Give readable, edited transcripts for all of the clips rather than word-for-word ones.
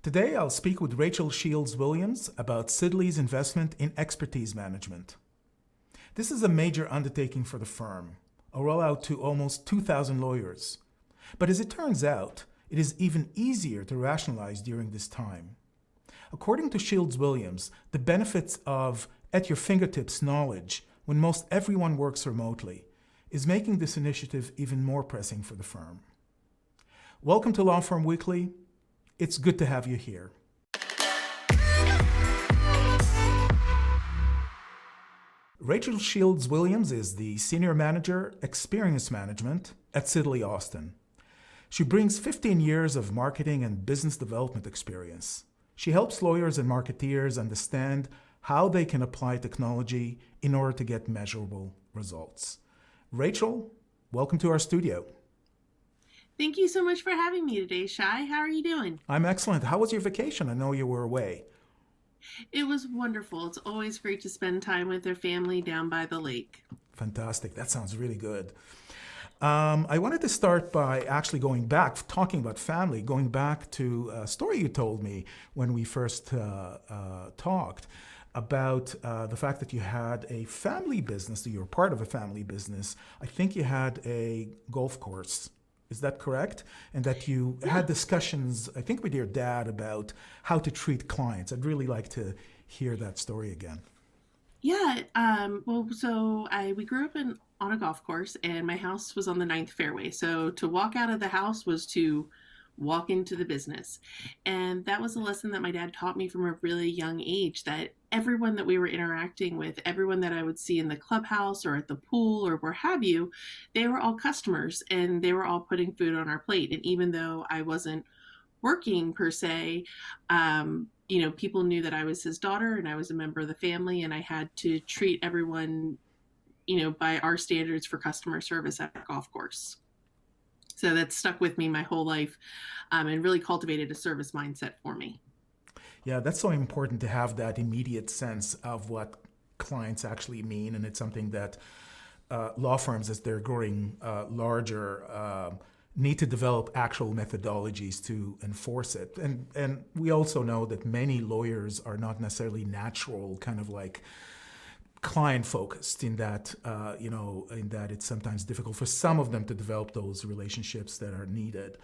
Today, I'll speak with Rachel Shields Williams about Sidley's investment in expertise management. This is a major undertaking for the firm, a rollout to almost 2,000 lawyers. But as it turns out, it is even easier to rationalize during this time. According to Shields Williams, the benefits of at your fingertips knowledge when most everyone works remotely is making this initiative even more pressing for the firm. Welcome to Law Firm Weekly. It's good to have you here. Rachel Shields Williams is the Senior Manager, Experience Management at Sidley Austin. She brings 15 years of marketing and business development experience. She helps lawyers and marketeers understand how they can apply technology in order to get measurable results. Rachel, welcome to our studio. Thank you so much for having me today, Shai. How are you doing? I'm excellent. How was your vacation? I know you were away. It was wonderful. It's always great to spend time with their family down by the lake. Fantastic. That sounds really good. I wanted to start by actually going back, talking about family, going back to a story you told me when we first talked about the fact that you had a family business, that you were part of a family business. I think you had a golf course. Is that correct? And that you had discussions, I think, with your dad about how to treat clients. I'd really like to hear that story again. Yeah. We grew up on a golf course, and my house was on the ninth fairway. So to walk out of the house was to walk into the business. And that was a lesson that my dad taught me from a really young age, that everyone that we were interacting with, everyone that I would see in the clubhouse or at the pool or where have you, they were all customers and they were all putting food on our plate. And even though I wasn't working per se, people knew that I was his daughter and I was a member of the family, and I had to treat everyone, by our standards for customer service at a golf course. So that stuck with me my whole life, and really cultivated a service mindset for me. Yeah, that's so important to have that immediate sense of what clients actually mean. And it's something that law firms, as they're growing larger, need to develop actual methodologies to enforce it. And we also know that many lawyers are not necessarily natural, kind of like client focused, in that it's sometimes difficult for some of them to develop those relationships that are needed.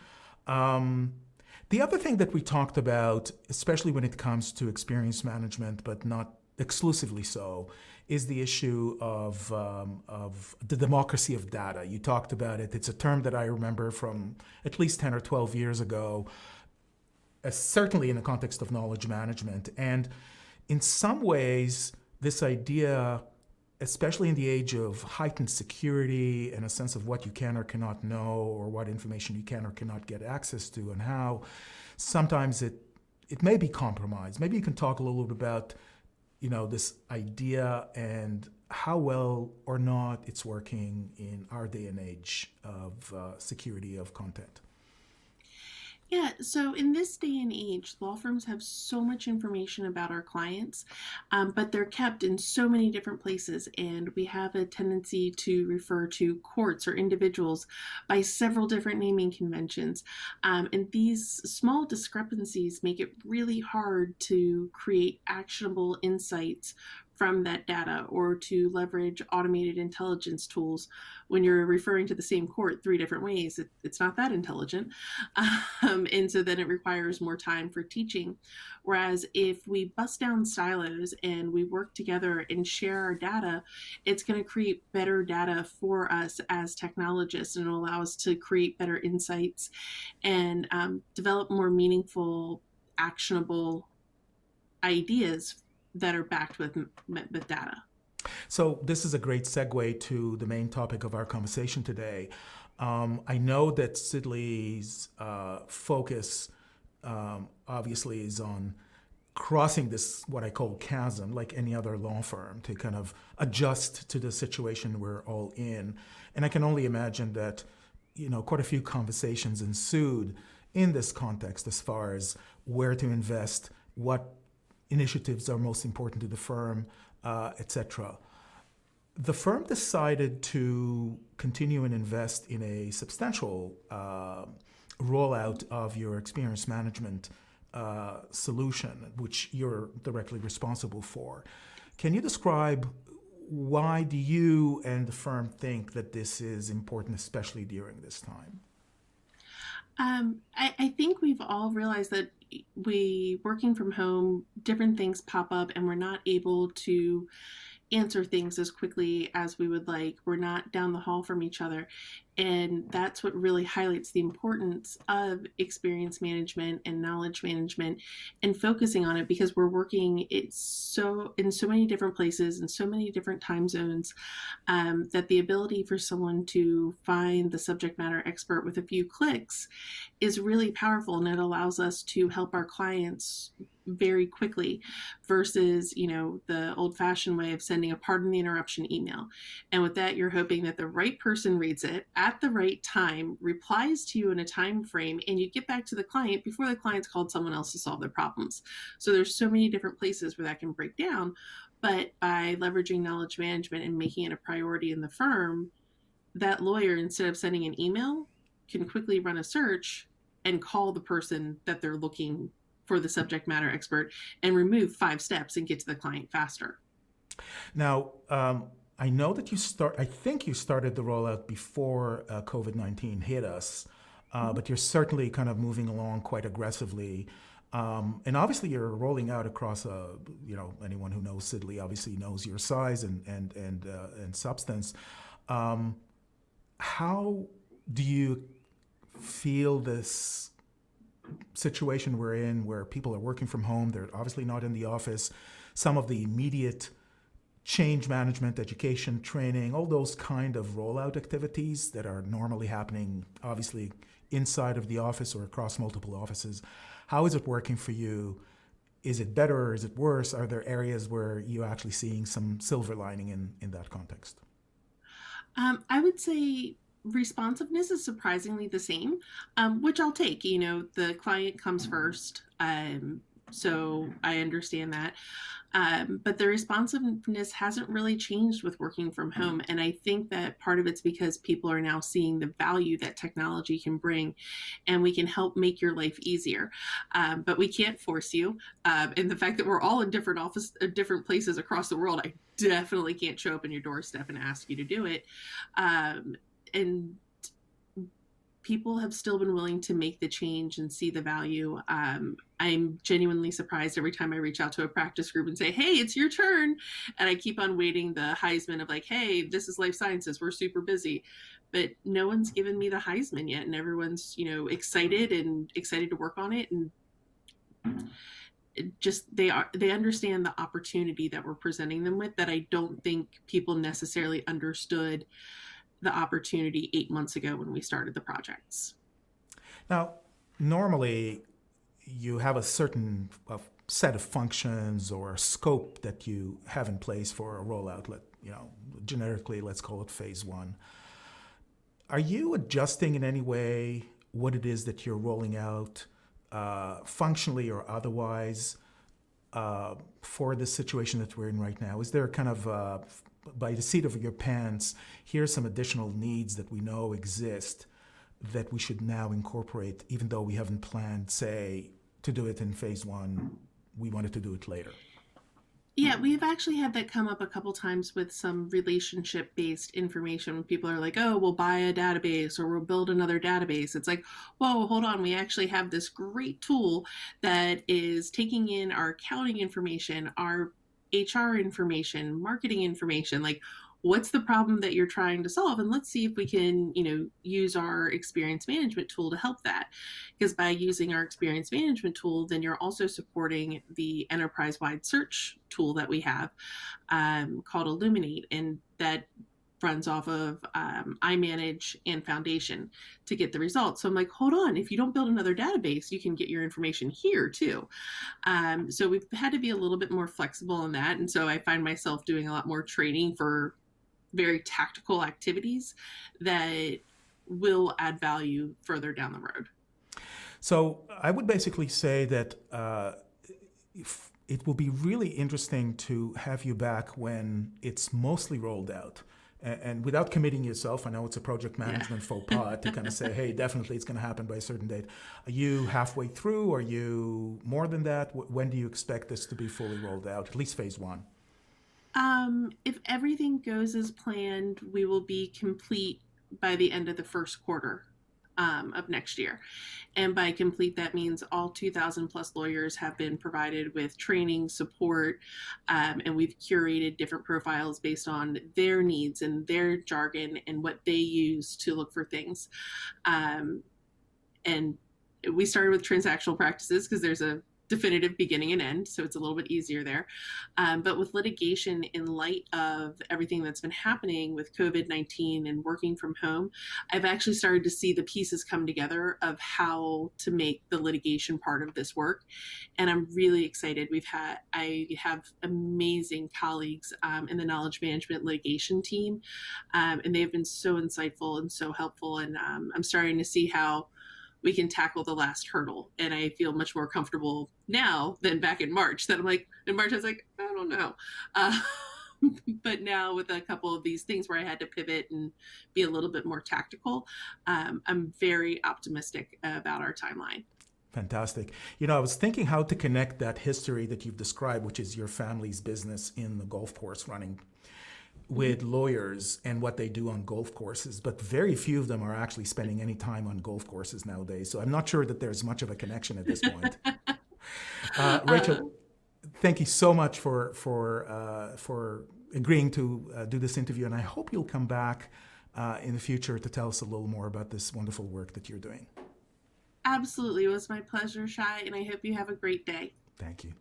The other thing that we talked about, especially when it comes to experience management, but not exclusively so, is the issue of the democracy of data. You talked about it. It's a term that I remember from at least 10 or 12 years ago, certainly in the context of knowledge management. And in some ways, this idea, especially in the age of heightened security and a sense of what you can or cannot know, or what information you can or cannot get access to, and how sometimes it may be compromised. Maybe you can talk a little bit about, this idea and how well or not it's working in our day and age of security of content. Yeah, so in this day and age, law firms have so much information about our clients, but they're kept in so many different places, and we have a tendency to refer to courts or individuals by several different naming conventions. And these small discrepancies make it really hard to create actionable insights from that data, or to leverage automated intelligence tools when you're referring to the same court three different ways. It's not that intelligent. And so then it requires more time for teaching. Whereas if we bust down silos and we work together and share our data, it's going to create better data for us as technologists, and it'll allow us to create better insights and develop more meaningful, actionable ideas that are backed with data. So this is a great segue to the main topic of our conversation today. I know that Sidley's focus obviously is on crossing this, what I call chasm, like any other law firm, to kind of adjust to the situation we're all in. And I can only imagine that, quite a few conversations ensued in this context as far as where to invest, what initiatives are most important to the firm, etc. The firm decided to continue and invest in a substantial rollout of your experience management solution, which you're directly responsible for. Can you describe why do you and the firm think that this is important, especially during this time? I think we've all realized that we working from home, different things pop up, and we're not able to answer things as quickly as we would like. We're not down the hall from each other. And that's what really highlights the importance of experience management and knowledge management and focusing on it, because we're working it's so in so many different places and so many different time zones, that the ability for someone to find the subject matter expert with a few clicks is really powerful, and it allows us to help our clients very quickly versus the old fashioned way of sending a pardon the interruption email. And with that, you're hoping that the right person reads it at the right time, replies to you in a time frame, and you get back to the client before the client's called someone else to solve their problems. So there's so many different places where that can break down. But by leveraging knowledge management and making it a priority in the firm, that lawyer, instead of sending an email, can quickly run a search and call the person that they're looking for, the subject matter expert, and remove 5 steps and get to the client faster. Now, I know that I think you started the rollout before COVID-19 hit us, but you're certainly kind of moving along quite aggressively. And obviously you're rolling out across anyone who knows Sidley obviously knows your size and substance. How do you feel this situation we're in, where people are working from home, they're obviously not in the office, some of the immediate change management, education, training, all those kind of rollout activities that are normally happening obviously inside of the office or across multiple offices. How is it working for you? Is it better or is it worse? Are there areas where you're actually seeing some silver lining in that context? I would say responsiveness is surprisingly the same, which I'll take. The client comes first, so I understand that. But the responsiveness hasn't really changed with working from home. And I think that part of it's because people are now seeing the value that technology can bring, and we can help make your life easier. But we can't force you. And the fact that we're all in different places across the world, I definitely can't show up on your doorstep and ask you to do it. And people have still been willing to make the change and see the value. I'm genuinely surprised every time I reach out to a practice group and say, hey, it's your turn. And I keep on waiting the Heisman of like, hey, this is life sciences, we're super busy. But no one's given me the Heisman yet. And everyone's, excited to work on it. And they understand the opportunity that we're presenting them with, that I don't think people necessarily understood the opportunity 8 months ago when we started the projects. Now, normally you have a certain set of functions or scope that you have in place for a rollout. Generically, let's call it phase 1. Are you adjusting in any way what it is that you're rolling out, functionally or otherwise, for the situation that we're in right now? Is there kind of by the seat of your pants, here's some additional needs that we know exist that we should now incorporate, even though we haven't planned, say, to do it in phase 1, we wanted to do it later? Yeah, we've actually had that come up a couple times with some relationship-based information when people are like, oh, we'll buy a database or we'll build another database. It's like, whoa, hold on. We actually have this great tool that is taking in our accounting information, our HR information, marketing information. Like, what's the problem that you're trying to solve? And let's see if we can, use our experience management tool to help that. Because by using our experience management tool, then you're also supporting the enterprise-wide search tool that we have, called Illuminate. And that runs off of iManage and Foundation to get the results. So I'm like, hold on, if you don't build another database, you can get your information here too. So we've had to be a little bit more flexible in that. And so I find myself doing a lot more training for very tactical activities that will add value further down the road. So I would basically say that it will be really interesting to have you back when it's mostly rolled out and without committing yourself, I know it's a project Yeah. management faux pas to kind of say, hey, definitely it's going to happen by a certain date. Are you halfway through? Are you more than that? When do you expect this to be fully rolled out? At least phase one. If everything goes as planned, we will be complete by the end of the first quarter of next year. And by complete, that means all 2,000 plus lawyers have been provided with training, support, and we've curated different profiles based on their needs and their jargon and what they use to look for things. And we started with transactional practices because there's a definitive beginning and end, so it's a little bit easier there. But with litigation, in light of everything that's been happening with COVID-19 and working from home, I've actually started to see the pieces come together of how to make the litigation part of this work, and I'm really excited. I have amazing colleagues in the knowledge management litigation team, and they've been so insightful and so helpful, and I'm starting to see how we can tackle the last hurdle. And I feel much more comfortable now than back in March. That I'm like, in March, I was like, I don't know. But now with a couple of these things where I had to pivot and be a little bit more tactical, I'm very optimistic about our timeline. Fantastic. I was thinking how to connect that history that you've described, which is your family's business in the golf course running, with lawyers and what they do on golf courses, but very few of them are actually spending any time on golf courses nowadays. So I'm not sure that there's much of a connection at this point. Rachel, thank you so much for agreeing to do this interview, and I hope you'll come back in the future to tell us a little more about this wonderful work that you're doing. Absolutely. It was my pleasure, Shai, and I hope you have a great day. Thank you.